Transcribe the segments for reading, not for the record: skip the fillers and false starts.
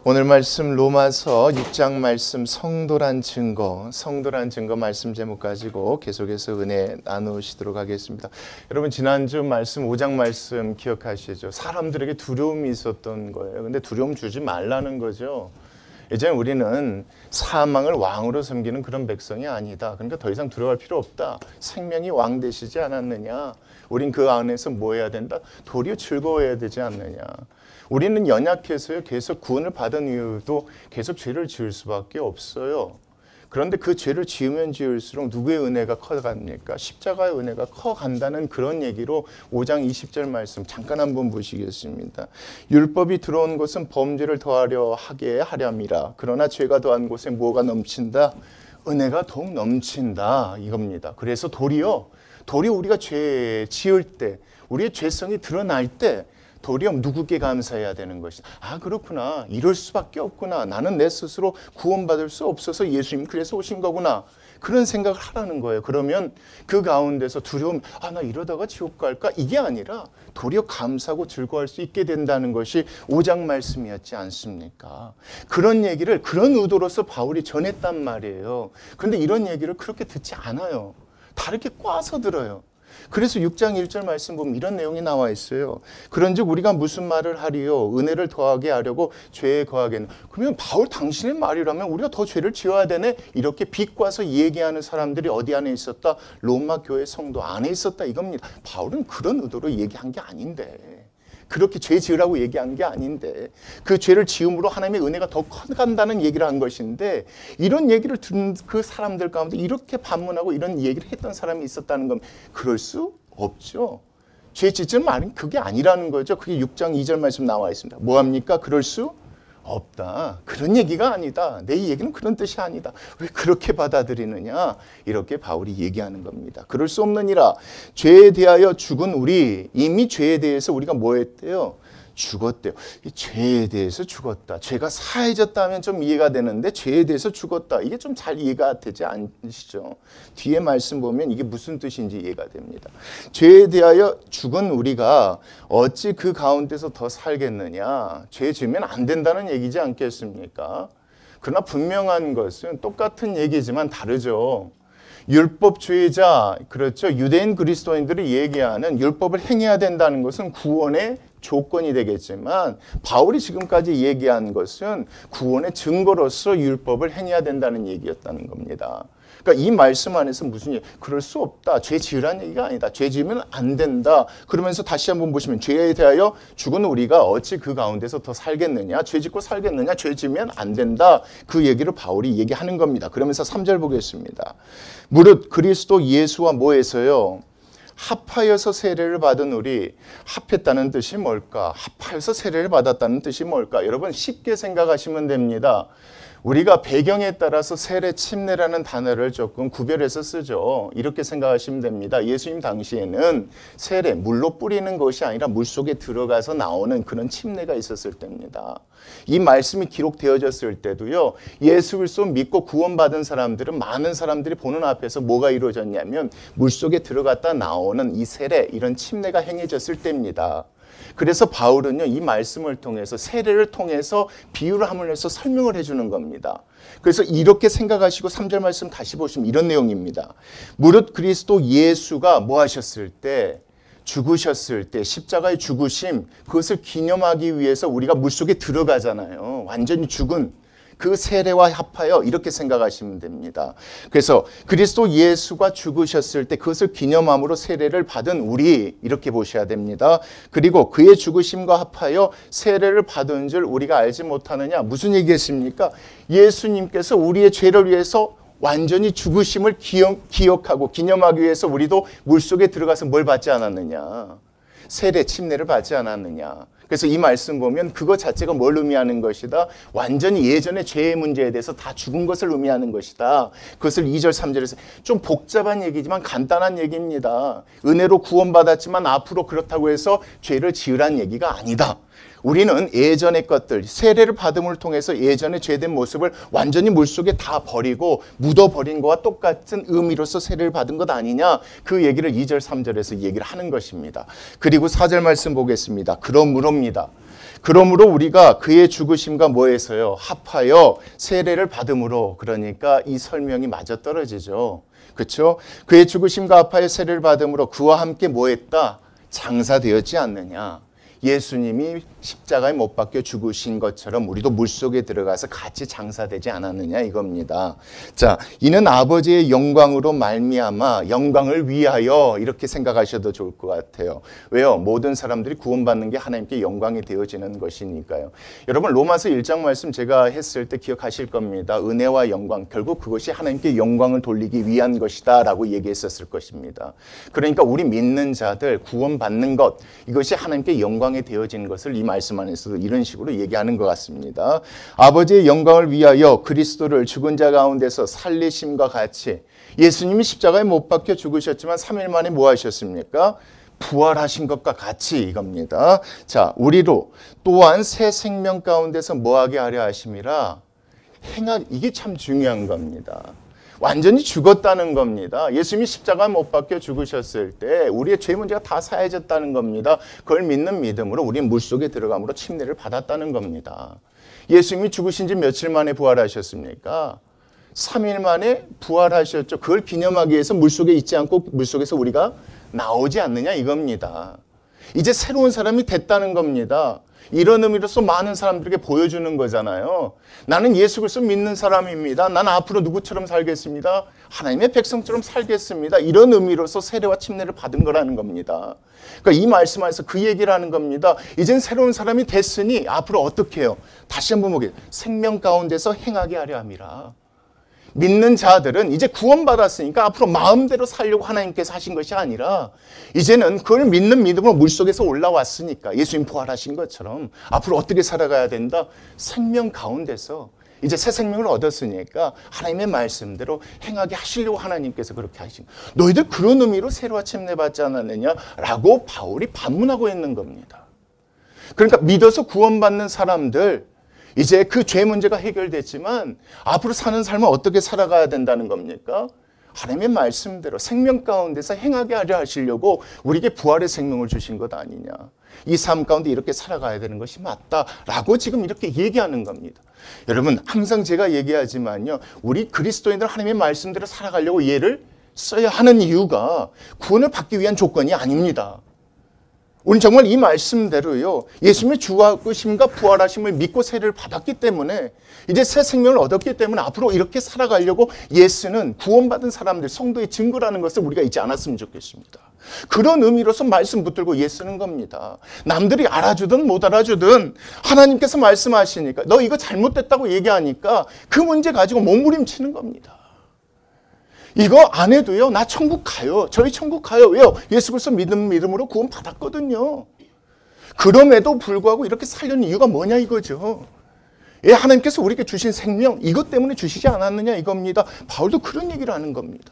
오늘 말씀 로마서 6장 말씀 성도란 증거 말씀 제목 가지고 계속해서 은혜 나누시도록 하겠습니다. 여러분 지난주 말씀 5장 말씀 기억하시죠? 사람들에게 두려움이 있었던 거예요. 근데 두려움 주지 말라는 거죠. 이제 우리는 사망을 왕으로 섬기는 그런 백성이 아니다. 그러니까 더 이상 두려워할 필요 없다. 생명이 왕 되시지 않았느냐. 우린 그 안에서 뭐 해야 된다? 도리어 즐거워해야 되지 않느냐. 우리는 연약해서요. 계속 구원을 받은 이유도 계속 죄를 지을 수밖에 없어요. 그런데 그 죄를 지으면 지을수록 누구의 은혜가 커갑니까? 십자가의 은혜가 커간다는 그런 얘기로 5장 20절 말씀 잠깐 한번 보시겠습니다. 율법이 들어온 것은 범죄를 더하려 하게 하렴이라. 그러나 죄가 더한 곳에 뭐가 넘친다? 은혜가 더욱 넘친다 이겁니다. 그래서 도리어 우리가 죄 지을 때, 우리의 죄성이 드러날 때 도리어 누구께 감사해야 되는 것이다. 아 그렇구나. 이럴 수밖에 없구나. 나는 내 스스로 구원받을 수 없어서 예수님 그래서 오신 거구나. 그런 생각을 하라는 거예요. 그러면 그 가운데서 두려움, 나 이러다가 지옥 갈까? 이게 아니라 도리어 감사하고 즐거워할 수 있게 된다는 것이 5장 말씀이었지 않습니까? 그런 얘기를 그런 의도로서 바울이 전했단 말이에요. 그런데 이런 얘기를 그렇게 듣지 않아요. 다르게 꽈서 들어요. 그래서 6장 1절 말씀 보면 이런 내용이 나와 있어요. 그런즉 우리가 무슨 말을 하리요? 은혜를 더하게 하려고 죄에 거하겠나? 그러면 바울 당신의 말이라면 우리가 더 죄를 지어야 되네? 이렇게 비꼬아서 얘기하는 사람들이 어디 안에 있었다? 로마 교회 성도 안에 있었다 이겁니다. 바울은 그런 의도로 얘기한 게 아닌데, 그렇게 죄 지으라고 얘기한 게 아닌데, 그 죄를 지음으로 하나님의 은혜가 더 커간다는 얘기를 한 것인데, 이런 얘기를 듣는 그 사람들 가운데 이렇게 반문하고 이런 얘기를 했던 사람이 있었다는 건 그럴 수 없죠. 죄 짓는 말은 그게 아니라는 거죠. 그게 6장 2절 말씀 나와 있습니다. 뭐합니까? 그럴 수 없다. 그런 얘기가 아니다. 내 얘기는 그런 뜻이 아니다. 왜 그렇게 받아들이느냐? 이렇게 바울이 얘기하는 겁니다. 그럴 수 없느니라. 죄에 대하여 죽은 우리, 이미 죄에 대해서 우리가 뭐 했대요? 죽었대요. 이 죄에 대해서 죽었다. 죄가 사해졌다 하면 좀 이해가 되는데 죄에 대해서 죽었다. 이게 좀 잘 이해가 되지 않으시죠? 뒤에 말씀 보면 이게 무슨 뜻인지 이해가 됩니다. 죄에 대하여 죽은 우리가 어찌 그 가운데서 더 살겠느냐. 죄 지으면 안 된다는 얘기지 않겠습니까? 그러나 분명한 것은 똑같은 얘기지만 다르죠. 율법주의자, 그렇죠. 유대인 그리스도인들이 얘기하는 율법을 행해야 된다는 것은 구원의 조건이 되겠지만, 바울이 지금까지 얘기한 것은 구원의 증거로서 율법을 행해야 된다는 얘기였다는 겁니다. 그러니까 이 말씀 안에서 무슨 얘기? 그럴 수 없다. 죄 지으라는 얘기가 아니다. 죄 지으면 안 된다. 그러면서 다시 한번 보시면 죄에 대하여 죽은 우리가 어찌 그 가운데서 더 살겠느냐? 죄 짓고 살겠느냐? 죄 지으면 안 된다. 그 얘기를 바울이 얘기하는 겁니다. 그러면서 3절 보겠습니다. 무릇 그리스도 예수와 뭐해서요? 합하여서 세례를 받은 우리, 합했다는 뜻이 뭘까? 합하여서 세례를 받았다는 뜻이 뭘까? 여러분 쉽게 생각하시면 됩니다. 우리가 배경에 따라서 세례, 침례라는 단어를 조금 구별해서 쓰죠. 이렇게 생각하시면 됩니다. 예수님 당시에는 세례, 물로 뿌리는 것이 아니라 물속에 들어가서 나오는 그런 침례가 있었을 때입니다. 이 말씀이 기록되어졌을 때도요, 예수 그리스도 믿고 구원받은 사람들은, 많은 사람들이 보는 앞에서 뭐가 이루어졌냐면 물속에 들어갔다 나오는 이 세례, 이런 침례가 행해졌을 때입니다. 그래서 바울은요, 이 말씀을 통해서, 세례를 통해서 비유를 함으로써 설명을 해주는 겁니다. 그래서 이렇게 생각하시고 3절 말씀 다시 보시면 이런 내용입니다. 무릇 그리스도 예수가 뭐 하셨을 때? 죽으셨을 때, 십자가의 죽으심, 그것을 기념하기 위해서 우리가 물속에 들어가잖아요. 완전히 죽은 그 세례와 합하여 이렇게 생각하시면 됩니다. 그래서 그리스도 예수가 죽으셨을 때 그것을 기념함으로 세례를 받은 우리, 이렇게 보셔야 됩니다. 그리고 그의 죽으심과 합하여 세례를 받은 줄 우리가 알지 못하느냐. 무슨 얘기겠습니까? 예수님께서 우리의 죄를 위해서 완전히 죽으심을 기억하고 기념하기 위해서 우리도 물속에 들어가서 뭘 받지 않았느냐? 세례, 침례를 받지 않았느냐? 그래서 이 말씀 보면 그것 자체가 뭘 의미하는 것이다? 완전히 예전의 죄의 문제에 대해서 다 죽은 것을 의미하는 것이다. 그것을 2절, 3절에서 좀 복잡한 얘기지만 간단한 얘기입니다. 은혜로 구원받았지만 앞으로 그렇다고 해서 죄를 지으란 얘기가 아니다. 우리는 예전의 것들, 세례를 받음을 통해서 예전의 죄된 모습을 완전히 물속에 다 버리고 묻어버린 것과 똑같은 의미로서 세례를 받은 것 아니냐, 그 얘기를 2절 3절에서 얘기를 하는 것입니다. 그리고 4절 말씀 보겠습니다. 그러므로입니다. 그러므로 우리가 그의 죽으심과 뭐에서요? 합하여 세례를 받음으로. 그러니까 이 설명이 맞아떨어지죠. 그렇죠? 그의 죽으심과 합하여 세례를 받음으로 그와 함께 뭐했다? 장사되었지 않느냐. 예수님이 십자가에 못 박혀 죽으신 것처럼 우리도 물속에 들어가서 같이 장사되지 않았느냐 이겁니다. 자, 이는 아버지의 영광으로 말미암아 영광을 위하여 이렇게 생각하셔도 좋을 것 같아요. 왜요? 모든 사람들이 구원받는 게 하나님께 영광이 되어지는 것이니까요. 여러분 로마서 1장 말씀 제가 했을 때 기억하실 겁니다. 은혜와 영광, 결국 그것이 하나님께 영광을 돌리기 위한 것이다 라고 얘기했었을 것입니다. 그러니까 우리 믿는 자들 구원받는 것, 이것이 하나님께 영광이 되어진 것을 이 말씀 안에서도 이런 식으로 얘기하는 것 같습니다. 아버지의 영광을 위하여 그리스도를 죽은 자 가운데서 살리심과 같이, 예수님이 십자가에 못 박혀 죽으셨지만 3일 만에 뭐 하셨습니까? 부활하신 것과 같이 이겁니다. 자, 우리로 또한 새 생명 가운데서 뭐하게 하려 하심이라. 이게 참 중요한 겁니다. 완전히 죽었다는 겁니다. 예수님이 십자가에 못 박혀 죽으셨을 때 우리의 죄 문제가 다 사해졌다는 겁니다. 그걸 믿는 믿음으로 우리는 물속에 들어감으로 침례를 받았다는 겁니다. 예수님이 죽으신 지 며칠 만에 부활하셨습니까? 3일 만에 부활하셨죠. 그걸 기념하기 위해서 물속에 있지 않고 물속에서 우리가 나오지 않느냐 이겁니다. 이제 새로운 사람이 됐다는 겁니다. 이런 의미로서 많은 사람들에게 보여주는 거잖아요. 나는 예수 그리스도 믿는 사람입니다. 나는 앞으로 누구처럼 살겠습니다. 하나님의 백성처럼 살겠습니다. 이런 의미로서 세례와 침례를 받은 거라는 겁니다. 그러니까 이 말씀 안에서 그 얘기를 하는 겁니다. 이젠 새로운 사람이 됐으니 앞으로 어떻게 해요? 다시 한번 보게. 생명 가운데서 행하게 하려 함이라. 믿는 자들은 이제 구원받았으니까 앞으로 마음대로 살려고 하나님께서 하신 것이 아니라 이제는 그걸 믿는 믿음으로 물속에서 올라왔으니까 예수님 부활하신 것처럼 앞으로 어떻게 살아가야 된다? 생명 가운데서 이제 새 생명을 얻었으니까 하나님의 말씀대로 행하게 하시려고 하나님께서 그렇게 하신 거예요. 너희들 그런 의미로 세례와 침례 받지 않았느냐라고 바울이 반문하고 있는 겁니다. 그러니까 믿어서 구원받는 사람들, 이제 그 죄 문제가 해결됐지만 앞으로 사는 삶은 어떻게 살아가야 된다는 겁니까? 하나님의 말씀대로 생명 가운데서 행하게 하려 하시려고 우리에게 부활의 생명을 주신 것 아니냐. 이 삶 가운데 이렇게 살아가야 되는 것이 맞다라고 지금 이렇게 얘기하는 겁니다. 여러분 항상 제가 얘기하지만요. 우리 그리스도인들 하나님의 말씀대로 살아가려고 얘를 써야 하는 이유가 구원을 받기 위한 조건이 아닙니다. 우리는 정말 이 말씀대로요. 예수님의 죽으심과 부활하심을 믿고 세례를 받았기 때문에 이제 새 생명을 얻었기 때문에 앞으로 이렇게 살아가려고 예수는 구원받은 사람들, 성도의 증거라는 것을 우리가 잊지 않았으면 좋겠습니다. 그런 의미로서 말씀 붙들고 예수는 겁니다. 남들이 알아주든 못 알아주든 하나님께서 말씀하시니까 너 이거 잘못됐다고 얘기하니까 그 문제 가지고 몸부림치는 겁니다. 이거 안 해도요, 나 천국 가요. 저희 천국 가요. 왜요? 예수 그리스도 믿음으로 구원 받았거든요. 그럼에도 불구하고 이렇게 살려는 이유가 뭐냐 이거죠. 예, 하나님께서 우리에게 주신 생명, 이것 때문에 주시지 않았느냐 이겁니다. 바울도 그런 얘기를 하는 겁니다.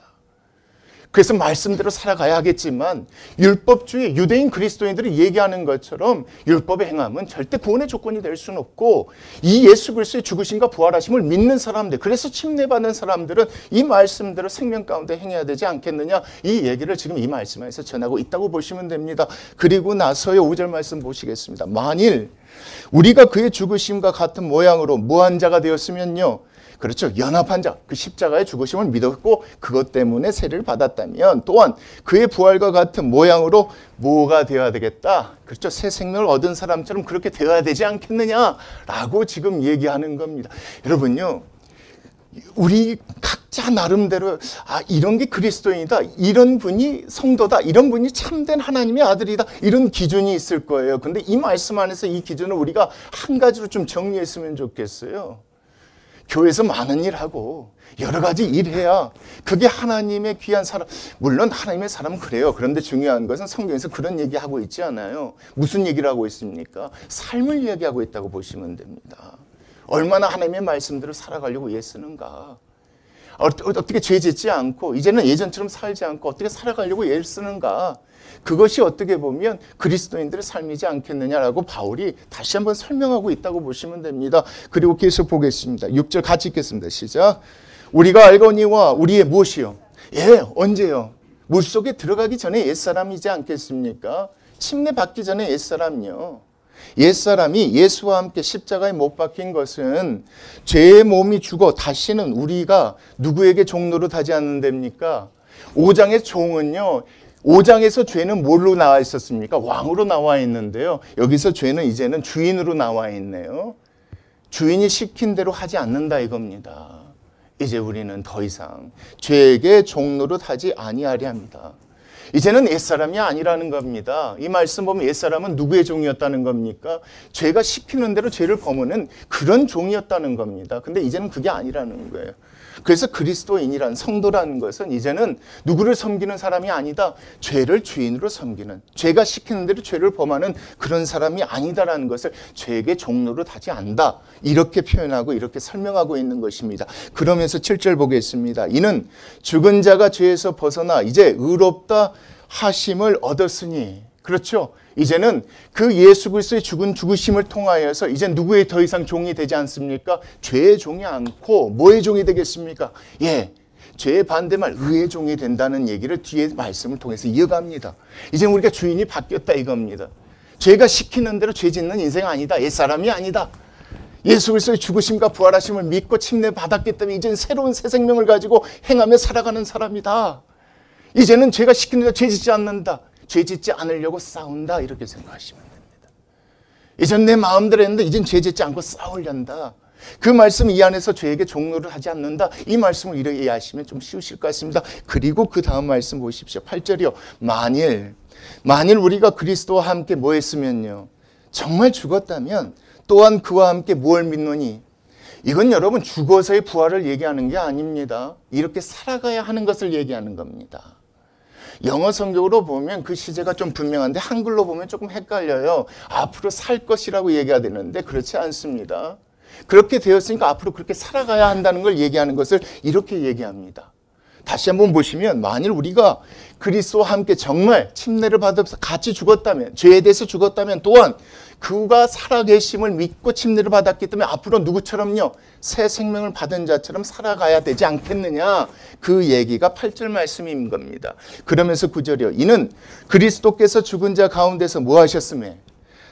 그래서 말씀대로 살아가야 하겠지만 율법주의 유대인 그리스도인들이 얘기하는 것처럼 율법의 행함은 절대 구원의 조건이 될 수는 없고 이 예수 그리스도의 죽으심과 부활하심을 믿는 사람들, 그래서 침례받는 사람들은 이 말씀대로 생명 가운데 행해야 되지 않겠느냐, 이 얘기를 지금 이 말씀에서 전하고 있다고 보시면 됩니다. 그리고 나서의 5절 말씀 보시겠습니다. 만일 우리가 그의 죽으심과 같은 모양으로 무한 자가 되었으면요, 그렇죠. 연합한 자, 그 십자가의 죽으심을 믿었고 그것 때문에 세례를 받았다면 또한 그의 부활과 같은 모양으로 뭐가 되어야 되겠다? 그렇죠. 새 생명을 얻은 사람처럼 그렇게 되어야 되지 않겠느냐라고 지금 얘기하는 겁니다. 여러분요. 우리 각자 나름대로 이런 게 그리스도인이다. 이런 분이 성도다. 이런 분이 참된 하나님의 아들이다. 이런 기준이 있을 거예요. 근데 이 말씀 안에서 이 기준을 우리가 한 가지로 좀 정리했으면 좋겠어요. 교회에서 많은 일하고 여러 가지 일해야 그게 하나님의 귀한 사람, 물론 하나님의 사람은 그래요. 그런데 중요한 것은 성경에서 그런 얘기하고 있지 않아요. 무슨 얘기를 하고 있습니까? 삶을 이야기하고 있다고 보시면 됩니다. 얼마나 하나님의 말씀대로 살아가려고 애쓰는가. 어떻게 죄 짓지 않고 이제는 예전처럼 살지 않고 어떻게 살아가려고 애쓰는가. 그것이 어떻게 보면 그리스도인들의 삶이지 않겠느냐라고 바울이 다시 한번 설명하고 있다고 보시면 됩니다. 그리고 계속 보겠습니다. 6절 같이 읽겠습니다. 시작. 우리가 알거니와 우리의 무엇이요? 예, 언제요? 물속에 들어가기 전에 옛사람이지 않겠습니까? 침례 받기 전에 옛사람이요. 옛사람이 예수와 함께 십자가에 못 박힌 것은 죄의 몸이 죽어 다시는 우리가 누구에게 종노릇 하지 않는답니까? 5장의 종은요, 5장에서 죄는 뭘로 나와 있었습니까? 왕으로 나와 있는데요. 여기서 죄는 이제는 주인으로 나와 있네요. 주인이 시킨 대로 하지 않는다 이겁니다. 이제 우리는 더 이상 죄에게 종노릇 하지 아니하리 합니다. 이제는 옛사람이 아니라는 겁니다. 이 말씀 보면 옛사람은 누구의 종이었다는 겁니까? 죄가 시키는 대로 죄를 범하는 그런 종이었다는 겁니다. 근데 이제는 그게 아니라는 거예요. 그래서 그리스도인이란 성도라는 것은 이제는 누구를 섬기는 사람이 아니다. 죄를 주인으로 섬기는, 죄가 시키는 대로 죄를 범하는 그런 사람이 아니다라는 것을 죄에게 종노릇 하지 않는다. 이렇게 표현하고 이렇게 설명하고 있는 것입니다. 그러면서 7절 보겠습니다. 이는 죽은 자가 죄에서 벗어나 이제 의롭다 하심을 얻었으니, 그렇죠. 이제는 그 예수 그리스도의 죽으심을 통하여서 이제 누구의 더 이상 종이 되지 않습니까? 죄의 종이 않고 뭐의 종이 되겠습니까? 예, 죄의 반대말 의의 종이 된다는 얘기를 뒤에 말씀을 통해서 이어갑니다. 이제 우리가 주인이 바뀌었다 이겁니다. 죄가 시키는 대로 죄 짓는 인생 아니다. 옛사람이 아니다. 예수 그리스도의 죽으심과 부활하심을 믿고 침례 받았기 때문에 이제는 새로운 새 생명을 가지고 행하며 살아가는 사람이다. 이제는 죄가 시키는 대로 죄 짓지 않는다. 죄 짓지 않으려고 싸운다. 이렇게 생각하시면 됩니다. 이전 내 마음대로 했는데 이젠 죄 짓지 않고 싸우려한다. 그 말씀 이 안에서 죄에게 종노를 하지 않는다. 이 말씀을 이렇게 이해하시면 좀 쉬우실 것 같습니다. 그리고 그 다음 말씀 보십시오. 8절이요. 만일 우리가 그리스도와 함께 뭐 했으면요. 정말 죽었다면 또한 그와 함께 뭘 믿노니? 이건 여러분 죽어서의 부활을 얘기하는 게 아닙니다. 이렇게 살아가야 하는 것을 얘기하는 겁니다. 영어 성경으로 보면 그 시제가 좀 분명한데 한글로 보면 조금 헷갈려요. 앞으로 살 것이라고 얘기해야 되는데 그렇지 않습니다. 그렇게 되었으니까 앞으로 그렇게 살아가야 한다는 걸 얘기하는 것을 이렇게 얘기합니다. 다시 한번 보시면 만일 우리가 그리스도와 함께 정말 침례를 받아서 같이 죽었다면, 죄에 대해서 죽었다면 또한 그가 살아계심을 믿고 침례를 받았기 때문에 앞으로 누구처럼요? 새 생명을 받은 자처럼 살아가야 되지 않겠느냐? 그 얘기가 8절 말씀인 겁니다. 그러면서 9절이요. 이는 그리스도께서 죽은 자 가운데서 뭐 하셨으며?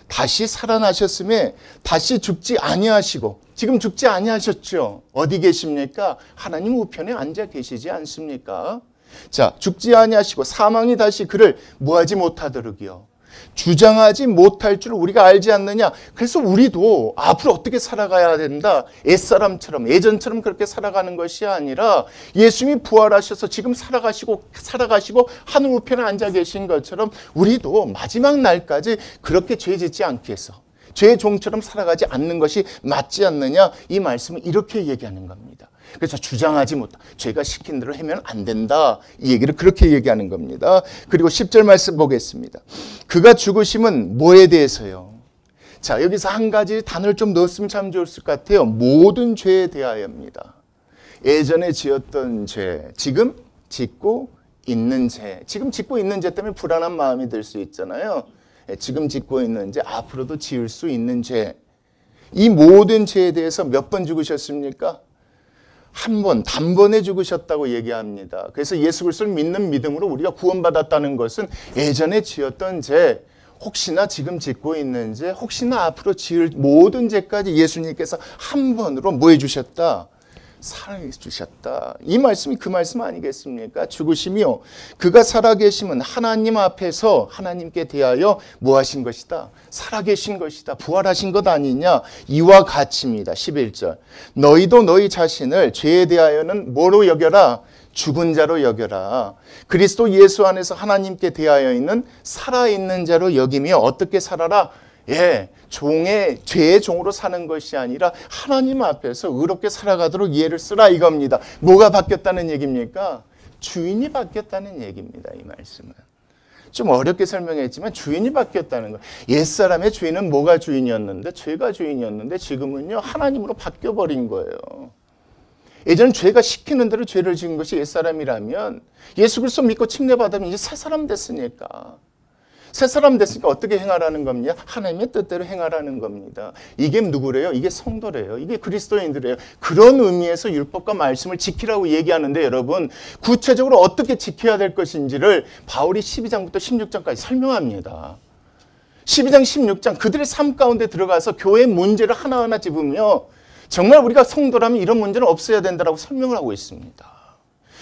다시 살아나셨음에 다시 죽지 아니하시고, 지금 죽지 아니하셨죠. 어디 계십니까? 하나님 우편에 앉아 계시지 않습니까? 자, 죽지 아니하시고 사망이 다시 그를 뭐하지 못하도록이요. 주장하지 못할 줄 우리가 알지 않느냐. 그래서 우리도 앞으로 어떻게 살아가야 된다. 옛사람처럼, 예전처럼 그렇게 살아가는 것이 아니라 예수님이 부활하셔서 지금 살아가시고 하늘 우편에 앉아 계신 것처럼 우리도 마지막 날까지 그렇게 죄 짓지 않기 위해서 죄의 종처럼 살아가지 않는 것이 맞지 않느냐. 이 말씀은 이렇게 얘기하는 겁니다. 그래서 주장하지 못하, 죄가 시킨 대로 하면 안 된다. 이 얘기를 그렇게 얘기하는 겁니다. 그리고 10절 말씀 보겠습니다. 그가 죽으심은 뭐에 대해서요? 자, 여기서 한 가지 단어를 좀 넣었으면 참 좋을 것 같아요. 모든 죄에 대하여입니다. 예전에 지었던 죄, 지금 짓고 있는 죄. 지금 짓고 있는 죄 때문에 불안한 마음이 들 수 있잖아요. 지금 짓고 있는 죄, 앞으로도 지을 수 있는 죄. 이 모든 죄에 대해서 몇 번 죽으셨습니까? 한 번, 단번에 죽으셨다고 얘기합니다. 그래서 예수 그리스도를 믿는 믿음으로 우리가 구원받았다는 것은 예전에 지었던 죄, 혹시나 지금 짓고 있는 죄, 혹시나 앞으로 지을 모든 죄까지 예수님께서 한 번으로 뭐 해주셨다? 사랑해 주셨다. 이 말씀이 그 말씀 아니겠습니까? 죽으시며 그가 살아계심은 하나님 앞에서 하나님께 대하여 뭐 하신 것이다? 살아계신 것이다. 부활하신 것 아니냐? 이와 같이입니다. 11절. 너희도 너희 자신을 죄에 대하여는 뭐로 여겨라? 죽은 자로 여겨라. 그리스도 예수 안에서 하나님께 대하여 있는 살아있는 자로 여기며 어떻게 살아라? 예, 죄의 종으로 사는 것이 아니라 하나님 앞에서 의롭게 살아가도록 이해를 쓰라 이겁니다. 뭐가 바뀌었다는 얘기입니까? 주인이 바뀌었다는 얘기입니다. 이 말씀은. 좀 어렵게 설명했지만 주인이 바뀌었다는 거예요. 옛사람의 죄는 뭐가 주인이었는데? 죄가 주인이었는데 지금은요 하나님으로 바뀌어버린 거예요. 예전 죄가 시키는 대로 죄를 지은 것이 옛사람이라면 예수 그리스도 믿고 침례받으면 이제 새 사람 됐으니까. 새 사람 됐으니까 어떻게 행하라는 겁니까? 하나님의 뜻대로 행하라는 겁니다. 이게 누구래요? 이게 성도래요. 이게 그리스도인들이에요. 그런 의미에서 율법과 말씀을 지키라고 얘기하는데 여러분 구체적으로 어떻게 지켜야 될 것인지를 바울이 12장부터 16장까지 설명합니다. 12장 16장 그들의 삶 가운데 들어가서 교회의 문제를 하나하나 짚으며 정말 우리가 성도라면 이런 문제는 없어야 된다고 설명을 하고 있습니다.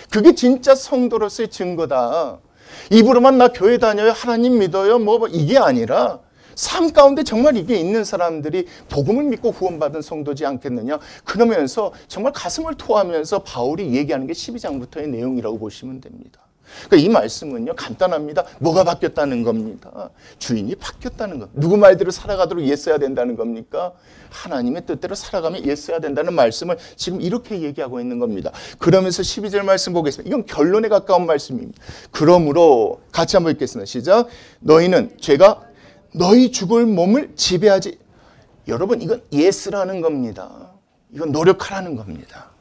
그게 진짜 성도로서의 증거다. 입으로만 나 교회 다녀요, 하나님 믿어요, 뭐 이게 아니라 삶 가운데 정말 이게 있는 사람들이 복음을 믿고 구원받은 성도지 않겠느냐. 그러면서 정말 가슴을 토하면서 바울이 얘기하는 게 12장부터의 내용이라고 보시면 됩니다. 그러니까 이 말씀은요 간단합니다. 뭐가 바뀌었다는 겁니다. 주인이 바뀌었다는 것. 누구 말대로 살아가도록 예써야 된다는 겁니까? 하나님의 뜻대로 살아가며 예써야 된다는 말씀을 지금 이렇게 얘기하고 있는 겁니다. 그러면서 12절 말씀 보겠습니다. 이건 결론에 가까운 말씀입니다. 그러므로 같이 한번 읽겠습니다. 시작. 너희는 죄가 너희 죽을 몸을 지배하지. 여러분 이건 예스라는 겁니다. 이건 노력하라는 겁니다.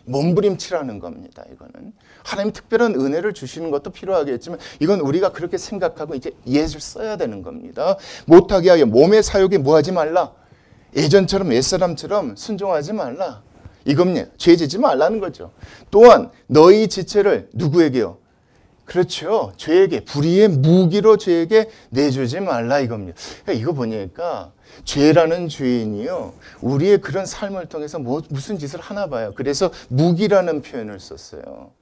몸부림치라는 겁니다. 이거는 하나님 특별한 은혜를 주시는 것도 필요하겠지만 이건 우리가 그렇게 생각하고 이제 예를 써야 되는 겁니다. 못하게 하여 몸의 사욕에 뭐하지 말라. 예전처럼 옛사람처럼 순종하지 말라. 이겁니다. 죄 지지 말라는 거죠. 또한 너희 지체를 누구에게요? 그렇죠. 죄에게 불의의 무기로 죄에게 내주지 말라 이겁니다. 그러니까 이거 보니까 죄라는 죄인이요 우리의 그런 삶을 통해서 무슨 짓을 하나 봐요. 그래서 무기라는 표현을 썼어요.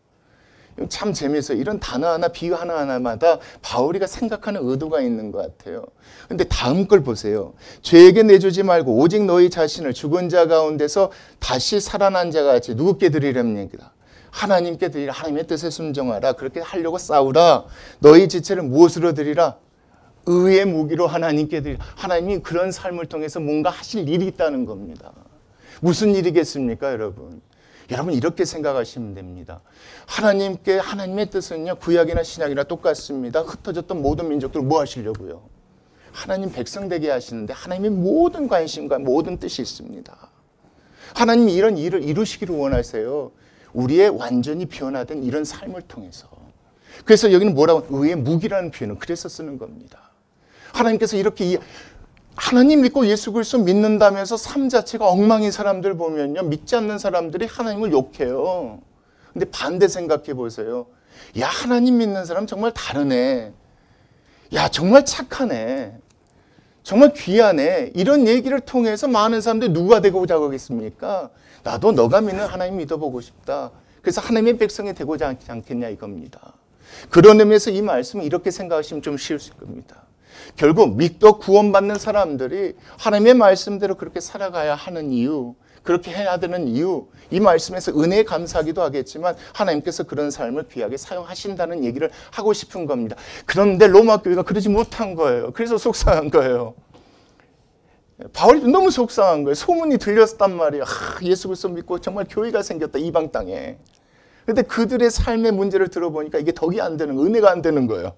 참 재미있어요. 이런 단어 하나 비유 하나하나마다 바울이가 생각하는 의도가 있는 것 같아요. 근데 다음 걸 보세요. 죄에게 내주지 말고 오직 너희 자신을 죽은 자 가운데서 다시 살아난 자가 같이 누구께 드리렵니까? 하나님께 드리라. 하나님의 뜻에 순종하라. 그렇게 하려고 싸우라. 너희 지체를 무엇으로 드리라? 의의 무기로 하나님께 드리라. 하나님이 그런 삶을 통해서 뭔가 하실 일이 있다는 겁니다. 무슨 일이겠습니까, 여러분? 여러분 이렇게 생각하시면 됩니다. 하나님의 뜻은요 구약이나 신약이나 똑같습니다. 흩어졌던 모든 민족들 뭐 하시려고요? 하나님 백성 되게 하시는데 하나님의 모든 관심과 모든 뜻이 있습니다. 하나님이 이런 일을 이루시기를 원하세요. 우리의 완전히 변화된 이런 삶을 통해서. 그래서 여기는 뭐라고? 의의 무기라는 표현은 그래서 쓰는 겁니다. 하나님께서 이렇게 하나님 믿고 예수 그리스도 믿는다면서 삶 자체가 엉망인 사람들 보면요. 믿지 않는 사람들이 하나님을 욕해요. 근데 반대 생각해 보세요. 야, 하나님 믿는 사람 정말 다르네. 야, 정말 착하네. 정말 귀하네. 이런 얘기를 통해서 많은 사람들이 누가 되고자 하겠습니까? 나도 너가 믿는 하나님 믿어보고 싶다. 그래서 하나님의 백성이 되고자 하지 않겠냐 이겁니다. 그런 의미에서 이 말씀을 이렇게 생각하시면 좀 쉬울 겁니다. 결국 믿고 구원받는 사람들이 하나님의 말씀대로 그렇게 살아가야 하는 이유, 그렇게 해야 되는 이유, 이 말씀에서 은혜에 감사하기도 하겠지만 하나님께서 그런 삶을 귀하게 사용하신다는 얘기를 하고 싶은 겁니다. 그런데 로마 교회가 그러지 못한 거예요. 그래서 속상한 거예요. 바울이 너무 속상한 거예요. 소문이 들렸단 말이에요. 예수 그리스도 믿고 정말 교회가 생겼다 이방 땅에. 그런데 그들의 삶의 문제를 들어보니까 이게 덕이 안 되는 거예요. 은혜가 안 되는 거예요.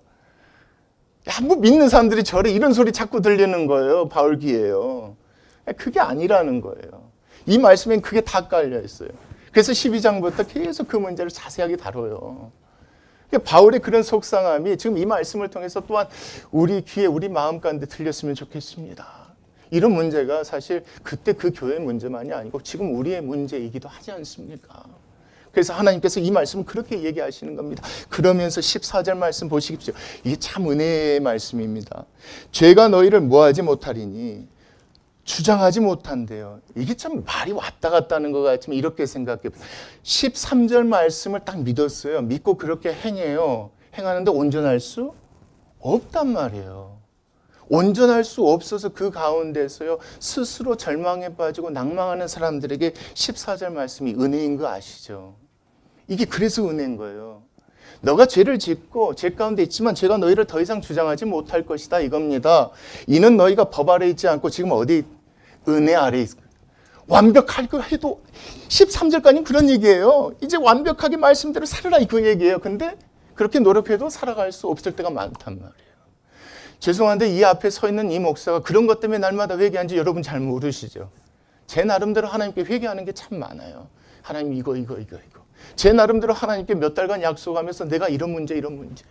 야, 뭐 믿는 사람들이 저래 이런 소리 자꾸 들리는 거예요. 바울 귀에요. 그게 아니라는 거예요. 이 말씀엔 그게 다 깔려 있어요. 그래서 12장부터 계속 그 문제를 자세하게 다뤄요. 바울의 그런 속상함이 지금 이 말씀을 통해서 또한 우리 귀에 우리 마음 가운데 들렸으면 좋겠습니다. 이런 문제가 사실 그때 그 교회의 문제만이 아니고 지금 우리의 문제이기도 하지 않습니까? 그래서 하나님께서 이 말씀을 그렇게 얘기하시는 겁니다. 그러면서 14절 말씀 보시십시오. 이게 참 은혜의 말씀입니다. 죄가 너희를 뭐하지 못하리니 주장하지 못한대요. 이게 참 말이 왔다 갔다 하는 것 같지만 이렇게 생각해요. 13절 말씀을 딱 믿었어요. 믿고 그렇게 행해요. 행하는데 온전할 수 없단 말이에요. 온전할 수 없어서 그 가운데서요 스스로 절망에 빠지고 낭망하는 사람들에게 14절 말씀이 은혜인 거 아시죠? 이게 그래서 은혜인 거예요. 너가 죄를 짓고 죄 가운데 있지만 죄가 너희를 더 이상 주장하지 못할 것이다 이겁니다. 이는 너희가 법 아래 있지 않고 지금 어디 은혜 아래 있어. 완벽하게 해도 13절까지는 그런 얘기예요. 이제 완벽하게 말씀대로 살아라 그 얘기예요. 근데 그렇게 노력해도 살아갈 수 없을 때가 많단 말이에요. 죄송한데 이 앞에 서 있는 이 목사가 그런 것 때문에 날마다 회개하는지 여러분 잘 모르시죠? 제 나름대로 하나님께 회개하는 게 참 많아요. 하나님 이거. 제 나름대로 하나님께 몇 달간 약속하면서 내가 이런 문제.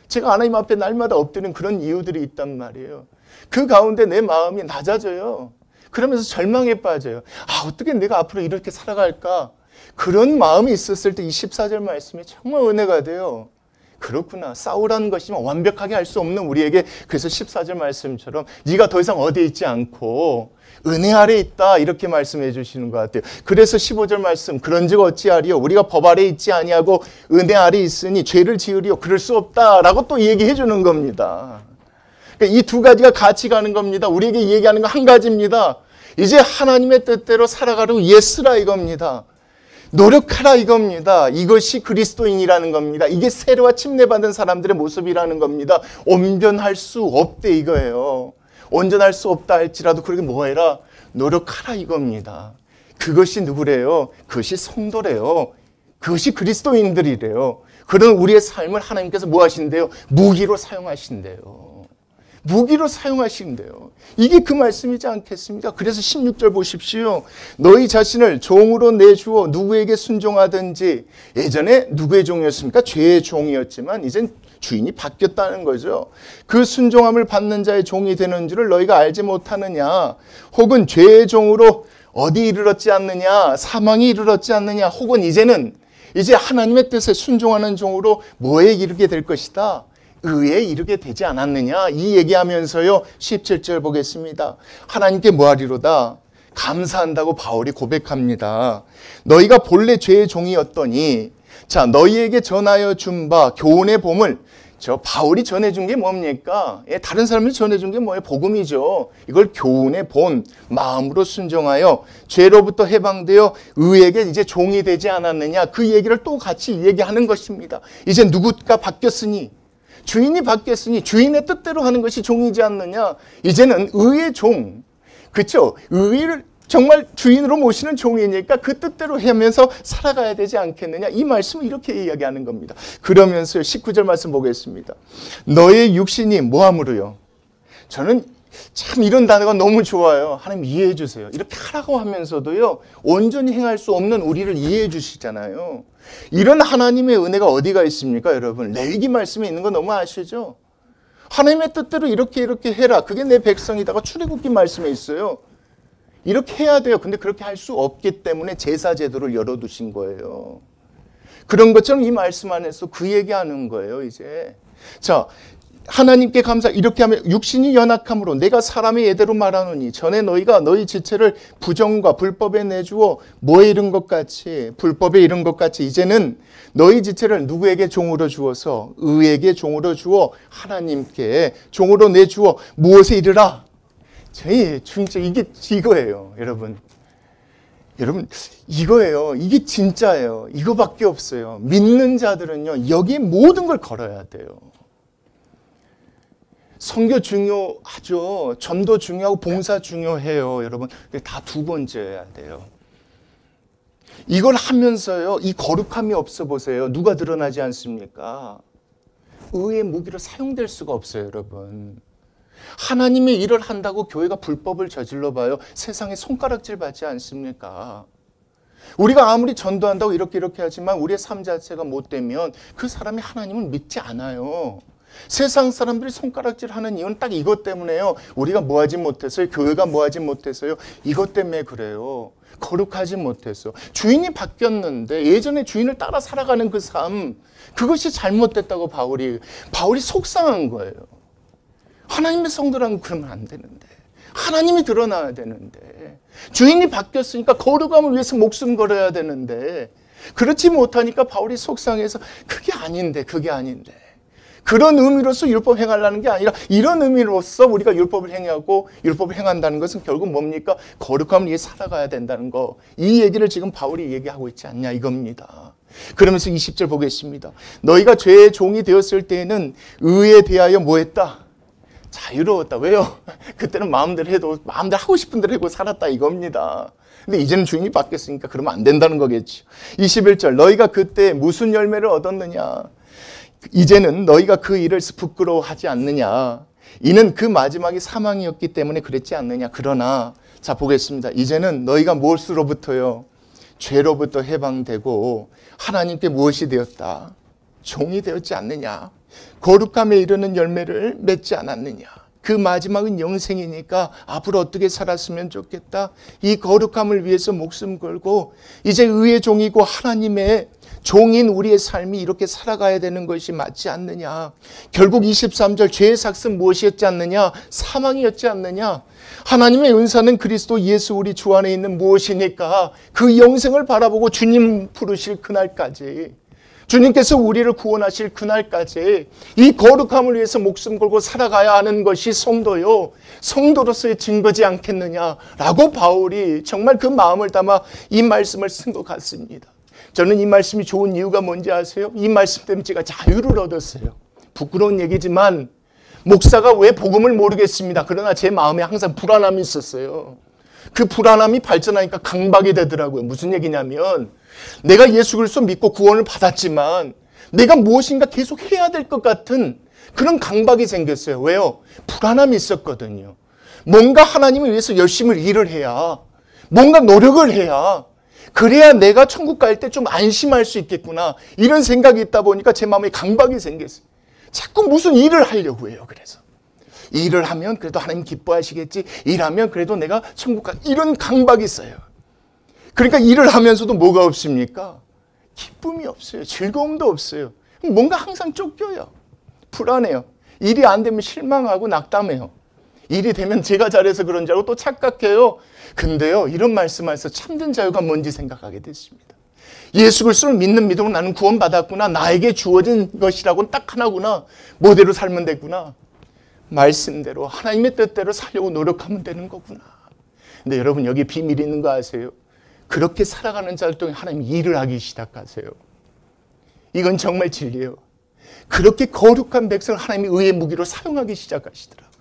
제가 하나님 앞에 날마다 엎드리는 그런 이유들이 있단 말이에요. 그 가운데 내 마음이 낮아져요. 그러면서 절망에 빠져요. 어떻게 내가 앞으로 이렇게 살아갈까? 그런 마음이 있었을 때 이 14절 말씀이 정말 은혜가 돼요. 그렇구나. 싸우라는 것이지만 완벽하게 할 수 없는 우리에게, 그래서 14절 말씀처럼 네가 더 이상 어디에 있지 않고 은혜 아래 있다, 이렇게 말씀해 주시는 것 같아요. 그래서 15절 말씀, 그런즉 어찌하리요? 우리가 법 아래 있지 아니하고 은혜 아래 있으니 죄를 지으리요? 그럴 수 없다라고 또 얘기해 주는 겁니다. 그러니까 이 두 가지가 같이 가는 겁니다. 우리에게 얘기하는 거 한 가지입니다. 이제 하나님의 뜻대로 살아가려고 예스라 이겁니다. 노력하라 이겁니다. 이것이 그리스도인이라는 겁니다. 이게 세례와 침례받은 사람들의 모습이라는 겁니다. 온전할 수 없대 이거예요. 온전할 수 없다 할지라도 그렇게 뭐해라? 노력하라 이겁니다. 그것이 누구래요? 그것이 성도래요. 그것이 그리스도인들이래요. 그런 우리의 삶을 하나님께서 뭐 하신대요? 무기로 사용하신대요. 무기로 사용하신대요. 이게 그 말씀이지 않겠습니까? 그래서 16절 보십시오. 너희 자신을 종으로 내주어 누구에게 순종하든지. 예전에 누구의 종이었습니까? 죄의 종이었지만 이젠 주인이 바뀌었다는 거죠. 그 순종함을 받는 자의 종이 되는 줄을 너희가 알지 못하느냐? 혹은 죄의 종으로 어디 이르렀지 않느냐? 사망이 이르렀지 않느냐? 혹은 이제 하나님의 뜻에 순종하는 종으로 뭐에 이르게 될 것이다? 의에 이르게 되지 않았느냐? 이 얘기하면서요, 17절 보겠습니다. 하나님께 뭐하리로다? 감사한다고 바울이 고백합니다. 너희가 본래 죄의 종이었더니, 자, 너희에게 전하여 준 바 교훈의 보물, 저 바울이 전해준 게 뭡니까? 다른 사람이 전해준 게 뭐예요? 복음이죠. 이걸 교훈의 본, 마음으로 순종하여 죄로부터 해방되어 의에게 이제 종이 되지 않았느냐? 그 얘기를 또 같이 얘기하는 것입니다. 이제 누구가 바뀌었으니, 주인이 바뀌었으니 주인의 뜻대로 하는 것이 종이지 않느냐? 이제는 의의 종, 그렇죠? 의를 정말 주인으로 모시는 종이니까 그 뜻대로 하면서 살아가야 되지 않겠느냐? 이 말씀을 이렇게 이야기하는 겁니다. 그러면서 19절 말씀 보겠습니다. 너의 육신이 뭐함으로요? 저는 참 이런 단어가 너무 좋아요. 하나님 이해해 주세요. 이렇게 하라고 하면서도요, 온전히 행할 수 없는 우리를 이해해 주시잖아요. 이런 하나님의 은혜가 어디가 있습니까, 여러분? 레위기 말씀에 있는 거 너무 아시죠? 하나님의 뜻대로 이렇게 해라. 그게 내 백성이다가 출애굽기 말씀에 있어요. 이렇게 해야 돼요. 근데 그렇게 할 수 없기 때문에 제사 제도를 열어두신 거예요. 그런 것처럼 이 말씀 안에서 그 얘기하는 거예요, 이제. 자, 하나님께 감사, 이렇게 하면 육신이 연약함으로 내가 사람의 예대로 말하노니 전에 너희가 너희 지체를 부정과 불법에 내주어 뭐에 이른 것 같이, 불법에 이른 것 같이 이제는 너희 지체를 누구에게 종으로 주어서 의에게 종으로 주어 하나님께 종으로 내주어 무엇에 이르라? 저희 진짜 이게 이거예요, 여러분. 여러분, 이거예요. 이게 진짜예요. 이거밖에 없어요. 믿는 자들은요, 여기에 모든 걸 걸어야 돼요. 선교 중요하죠. 전도 중요하고 봉사 중요해요, 여러분. 다 두 번째여야 돼요. 이걸 하면서요, 이 거룩함이 없어 보세요. 누가 드러나지 않습니까? 의의 무기로 사용될 수가 없어요, 여러분. 하나님의 일을 한다고 교회가 불법을 저질러 봐요. 세상에 손가락질 받지 않습니까? 우리가 아무리 전도한다고 이렇게 하지만 우리의 삶 자체가 못되면 그 사람이 하나님을 믿지 않아요. 세상 사람들이 손가락질 하는 이유는 딱 이것 때문에요. 우리가 뭐하지 못해서요. 교회가 뭐하지 못해서요. 이것 때문에 그래요. 거룩하지 못해서. 주인이 바뀌었는데 예전에 주인을 따라 살아가는 그 삶, 그것이 잘못됐다고 바울이 속상한 거예요. 하나님의 성도라면 그러면 안 되는데, 하나님이 드러나야 되는데, 주인이 바뀌었으니까 거룩함을 위해서 목숨 걸어야 되는데, 그렇지 못하니까 바울이 속상해서 그게 아닌데 그런 의미로서 율법 행하려는 게 아니라 이런 의미로서 우리가 율법을 행하고 율법을 행한다는 것은 결국 뭡니까? 거룩함을 위해 살아가야 된다는 거. 이 얘기를 지금 바울이 얘기하고 있지 않냐 이겁니다. 그러면서 20절 보겠습니다. 너희가 죄의 종이 되었을 때에는 의에 대하여 뭐했다? 자유로웠다. 왜요? 그때는 마음대로 해도 마음대로 하고 싶은 대로 하고 살았다 이겁니다. 근데 이제는 주인이 바뀌었으니까 그러면 안 된다는 거겠죠. 21절 너희가 그때 무슨 열매를 얻었느냐? 이제는 너희가 그 일을 부끄러워하지 않느냐? 이는 그 마지막이 사망이었기 때문에 그랬지 않느냐? 그러나 자 보겠습니다. 이제는 너희가 무엇으로부터요? 죄로부터 해방되고 하나님께 무엇이 되었다? 종이 되었지 않느냐? 거룩함에 이르는 열매를 맺지 않았느냐. 그 마지막은 영생이니까 앞으로 어떻게 살았으면 좋겠다. 이 거룩함을 위해서 목숨 걸고 이제 의의 종이고 하나님의 종인 우리의 삶이 이렇게 살아가야 되는 것이 맞지 않느냐. 결국 23절 죄의 삭은 무엇이었지 않느냐? 사망이었지 않느냐. 하나님의 은사는 그리스도 예수 우리 주 안에 있는 무엇이니까 그 영생을 바라보고 주님 부르실 그날까지, 주님께서 우리를 구원하실 그날까지 이 거룩함을 위해서 목숨 걸고 살아가야 하는 것이 성도요, 성도로서의 증거지 않겠느냐라고 바울이 정말 그 마음을 담아 이 말씀을 쓴 것 같습니다. 저는 이 말씀이 좋은 이유가 뭔지 아세요? 이 말씀 때문에 제가 자유를 얻었어요. 부끄러운 얘기지만 목사가 왜 복음을 모르겠습니다. 그러나 제 마음에 항상 불안함이 있었어요. 그 불안함이 발전하니까 강박이 되더라고요. 무슨 얘기냐면 내가 예수 그리스도 믿고 구원을 받았지만 내가 무엇인가 계속 해야 될 것 같은 그런 강박이 생겼어요. 왜요? 불안함이 있었거든요. 뭔가 하나님을 위해서 열심히 일을 해야, 뭔가 노력을 해야, 그래야 내가 천국 갈 때 좀 안심할 수 있겠구나. 이런 생각이 있다 보니까 제 마음에 강박이 생겼어요. 자꾸 무슨 일을 하려고 해요. 그래서 일을 하면 그래도 하나님 기뻐하시겠지. 일하면 그래도 내가 천국 가, 이런 강박이 있어요. 그러니까 일을 하면서도 뭐가 없습니까? 기쁨이 없어요. 즐거움도 없어요. 뭔가 항상 쫓겨요. 불안해요. 일이 안 되면 실망하고 낙담해요. 일이 되면 제가 잘해서 그런 줄 알고 또 착각해요. 근데요, 이런 말씀하셔서 참된 자유가 뭔지 생각하게 됐습니다. 예수 그리스도를 믿는 믿음으로 나는 구원받았구나. 나에게 주어진 것이라고는 딱 하나구나. 뭐대로 살면 되구나. 말씀대로 하나님의 뜻대로 살려고 노력하면 되는 거구나. 근데 여러분, 여기 비밀이 있는 거 아세요? 그렇게 살아가는 자들 통해 하나님 일을 하기 시작하세요. 이건 정말 진리예요. 그렇게 거룩한 백성을 하나님의 의의 무기로 사용하기 시작하시더라고요.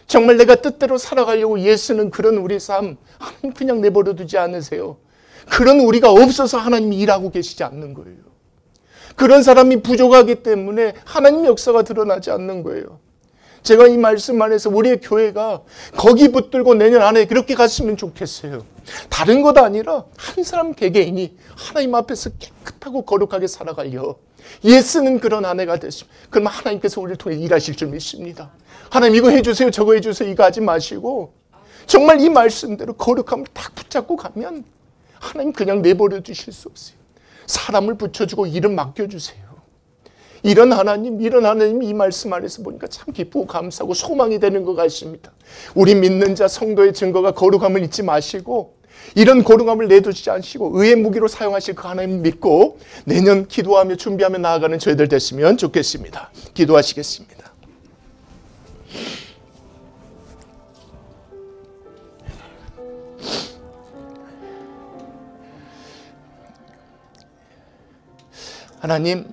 정말 내가 뜻대로 살아가려고 예수는 그런 우리 삶 하나님 그냥 내버려 두지 않으세요. 그런 우리가 없어서 하나님이 일하고 계시지 않는 거예요. 그런 사람이 부족하기 때문에 하나님 역사가 드러나지 않는 거예요. 제가 이 말씀 안에서 우리의 교회가 거기 붙들고 내년 안에 그렇게 갔으면 좋겠어요. 다른 것 아니라 한 사람 개개인이 하나님 앞에서 깨끗하고 거룩하게 살아가려 예수는 그런 아내가 됐습니다. 그러면 하나님께서 우리를 통해 일하실 줄 믿습니다. 하나님 이거 해주세요, 저거 해주세요, 이거 하지 마시고 정말 이 말씀대로 거룩함을 딱 붙잡고 가면 하나님 그냥 내버려 두실 수 없어요. 사람을 붙여주고 일은 맡겨주세요. 이런 하나님 이 말씀 안에서 보니까 참 기쁘고 감사하고 소망이 되는 것 같습니다. 우리 믿는 자 성도의 증거가 거룩함을 잊지 마시고 이런 거룩함을 내두지 않으시고 의의 무기로 사용하실 그 하나님 믿고 내년 기도하며 준비하며 나아가는 저희들 됐으면 좋겠습니다. 기도하시겠습니다. 하나님,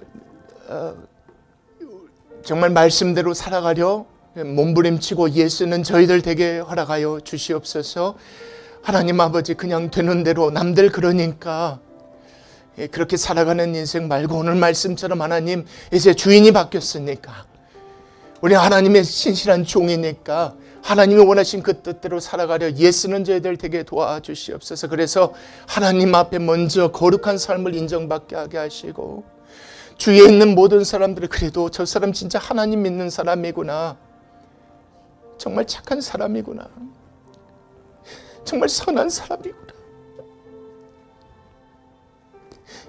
정말 말씀대로 살아가려 몸부림치고 예수는 저희들 되게 허락하여 주시옵소서. 하나님 아버지, 그냥 되는 대로 남들 그러니까 그렇게 살아가는 인생 말고 오늘 말씀처럼 하나님 이제 주인이 바뀌었으니까 우리 하나님의 신실한 종이니까 하나님이 원하신 그 뜻대로 살아가려 예수는 저희들 되게 도와주시옵소서. 그래서 하나님 앞에 먼저 거룩한 삶을 인정받게 하게 하시고 주위에 있는 모든 사람들이 그래도 저 사람 진짜 하나님 믿는 사람이구나, 정말 착한 사람이구나, 정말 선한 사람이구나,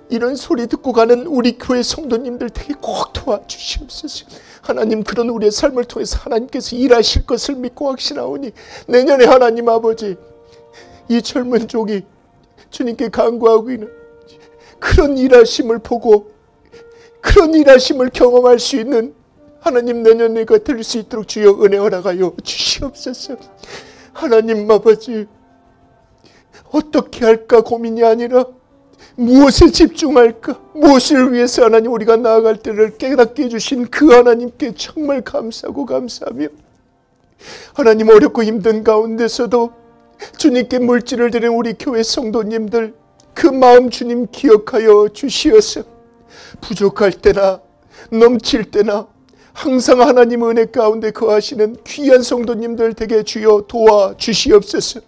이런 소리 듣고 가는 우리 교회 성도님들 되게 꼭 도와주시옵소서. 하나님, 그런 우리의 삶을 통해서 하나님께서 일하실 것을 믿고 확신하오니 내년에 하나님 아버지 이 젊은 종이 주님께 간구하고 있는 그런 일하심을 보고 그런 일하심을 경험할 수 있는 하나님 내년에가 될 수 있도록 주여 은혜 허락하여 주시옵소서. 하나님 아버지, 어떻게 할까 고민이 아니라 무엇에 집중할까, 무엇을 위해서 하나님 우리가 나아갈 때를 깨닫게 해주신 그 하나님께 정말 감사하고 감사하며 하나님 어렵고 힘든 가운데서도 주님께 물질을 드리는 우리 교회 성도님들 그 마음 주님 기억하여 주시어서 부족할 때나 넘칠 때나 항상 하나님 은혜 가운데 거하시는 귀한 성도님들 되게 주여 도와주시옵소서.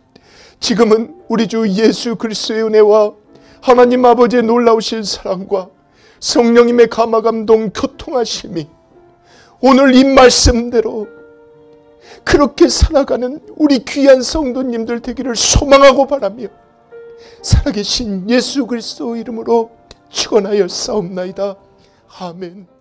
지금은 우리 주 예수 그리스도의 은혜와 하나님 아버지의 놀라우신 사랑과 성령님의 감화 감동 교통하심이 오늘 이 말씀대로 그렇게 살아가는 우리 귀한 성도님들 되기를 소망하고 바라며 살아계신 예수 그리스도 이름으로 축원하여 싸움나이다. 아멘.